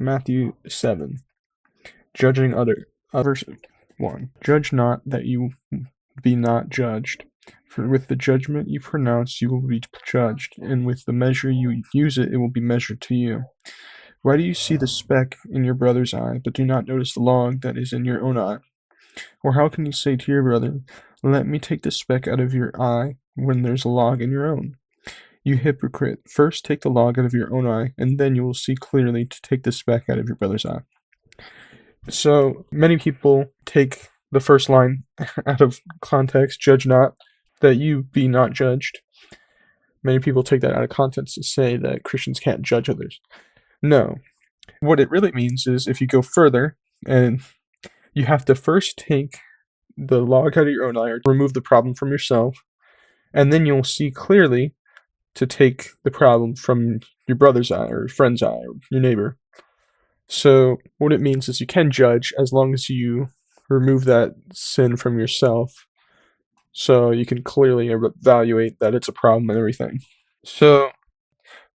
Matthew 7. Judging verse 1. Judge not that you be not judged. For with the judgment you pronounce, you will be judged, and with the measure you use it will be measured to you. Why do you see the speck in your brother's eye, but do not notice the log that is in your own eye? Or how can you say to your brother, let me take the speck out of your eye, when there's a log in your own? You hypocrite, first take the log out of your own eye, and then you will see clearly to take the speck out of your brother's eye. So many people take the first line out of context, judge not, that you be not judged. Many people take that out of context to say that Christians can't judge others. No. What it really means is if you go further, and you have to first take the log out of your own eye, or remove the problem from yourself, and then you'll see clearly to take the problem from your brother's eye, or friend's eye, or your neighbor. So what it means is you can judge as long as you remove that sin from yourself, so you can clearly evaluate that it's a problem and everything. So,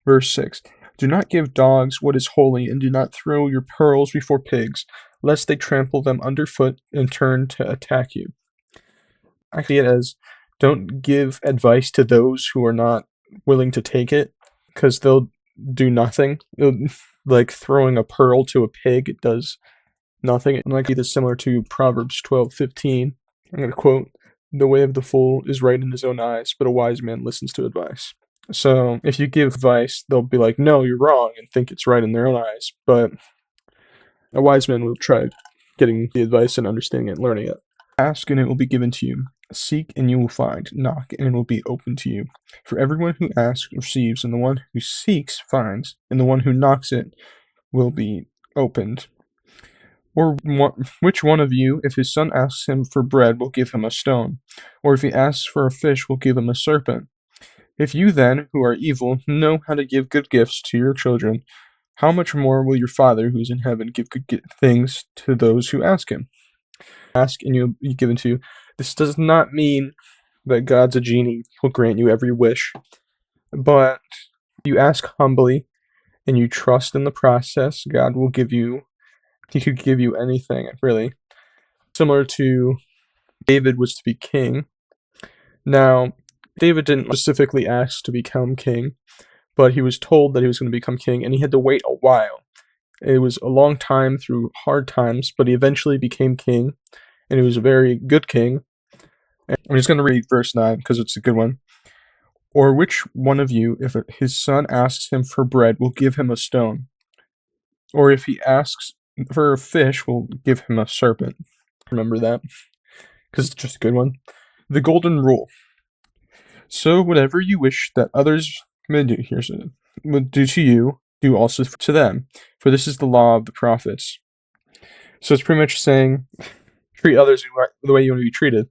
verse 6. Do not give dogs what is holy, and do not throw your pearls before pigs, lest they trample them underfoot and turn to attack you. I see it as, don't give advice to those who are not willing to take it, because they'll do nothing. Like throwing a pearl to a pig, it does nothing. And like this similar to Proverbs 12:15. I'm going to quote, the way of the fool is right in his own eyes, but a wise man listens to advice. So if you give advice, they'll be like, no, you're wrong, and think it's right in their own eyes. But a wise man will try getting the advice and understanding it and learning it. Ask and it will be given to you. Seek and you will find. Knock and it will be opened to you. For everyone who asks receives, and the one who seeks finds, and the one who knocks it will be opened. Or which one of you, if his son asks him for bread, will give him a stone? Or if he asks for a fish, will give him a serpent? If you then, who are evil, know how to give good gifts to your children, how much more will your Father who is in heaven give good things to those who ask him? Ask and you'll be given to you. This does not mean that God's a genie who'll grant you every wish, but you ask humbly and you trust in the process, God will give you, he could give you anything, really. Similar to David was to be king. Now, David didn't specifically ask to become king, but he was told that he was going to become king, and he had to wait a while. It was a long time through hard times, but he eventually became king, and he was a very good king. And I'm just going to read verse 9 because it's a good one. Or which one of you, if his son asks him for bread, will give him a stone? Or if he asks for a fish, will give him a serpent? Remember that, because it's just a good one. The golden rule. So whatever you wish that others may do, would do to you, do also to them, for this is the law of the prophets. So it's pretty much saying, treat others the way you want to be treated.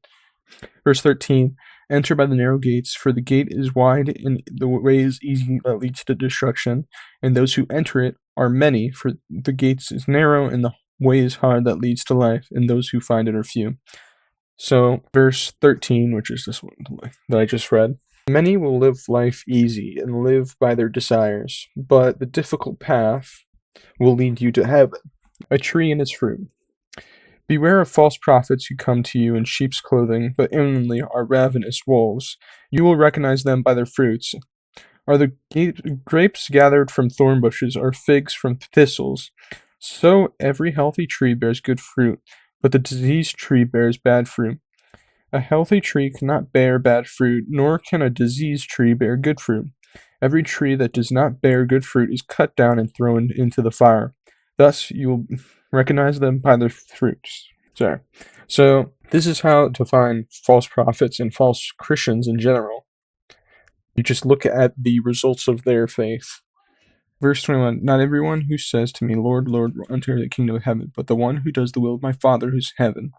Verse 13, enter by the narrow gates, for the gate is wide and the way is easy that leads to destruction, and those who enter it are many, for the gates is narrow and the way is hard that leads to life, and those who find it are few. So verse 13, which is this one that I just read, many will live life easy and live by their desires, but the difficult path will lead you to heaven. A tree and its fruit. Beware of false prophets who come to you in sheep's clothing, but inwardly are ravenous wolves. You will recognize them by their fruits. Are the grapes gathered from thorn bushes, or figs from thistles? So every healthy tree bears good fruit, but the diseased tree bears bad fruit. A healthy tree cannot bear bad fruit, nor can a diseased tree bear good fruit. Every tree that does not bear good fruit is cut down and thrown into the fire. Thus you will recognize them by their fruits. So this is how to find false prophets and false Christians in general. You just look at the results of their faith. Verse 21, not everyone who says to me, Lord, Lord, will enter the kingdom of heaven, but the one who does the will of my Father who is in heaven.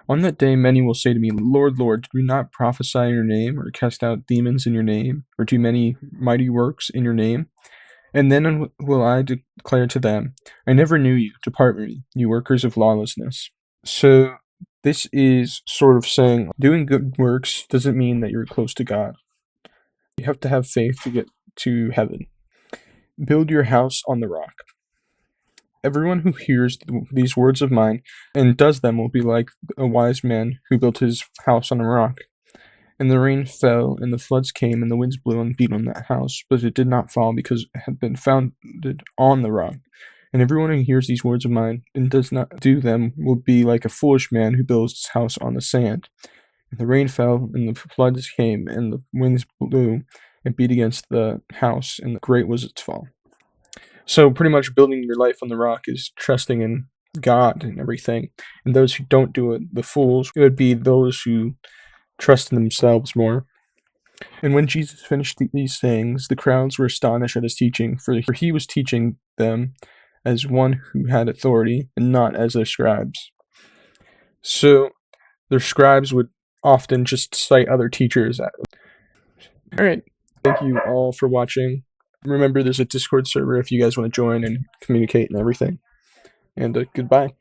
On that day many will say to me, Lord, Lord, did we not prophesy in your name, or cast out demons in your name, or do many mighty works in your name? And then will I declare to them, I never knew you, depart from me, you workers of lawlessness. So this is sort of saying doing good works doesn't mean that you're close to God. You have to have faith to get to heaven. Build your house on the rock. Everyone who hears these words of mine and does them will be like a wise man who built his house on a rock. And the rain fell, and the floods came, and the winds blew and beat on that house, but it did not fall because it had been founded on the rock. And everyone who hears these words of mine and does not do them will be like a foolish man who builds his house on the sand. And the rain fell, and the floods came, and the winds blew and beat against the house, and great was its fall. So pretty much building your life on the rock is trusting in God and everything. And those who don't do it, the fools, it would be those who trust in themselves more. And when Jesus finished these sayings, the crowds were astonished at his teaching, for he was teaching them as one who had authority and not as their scribes. So their scribes would often just cite other teachers. Alright, thank you all for watching. Remember, there's a Discord server if you guys want to join and communicate and everything. And goodbye.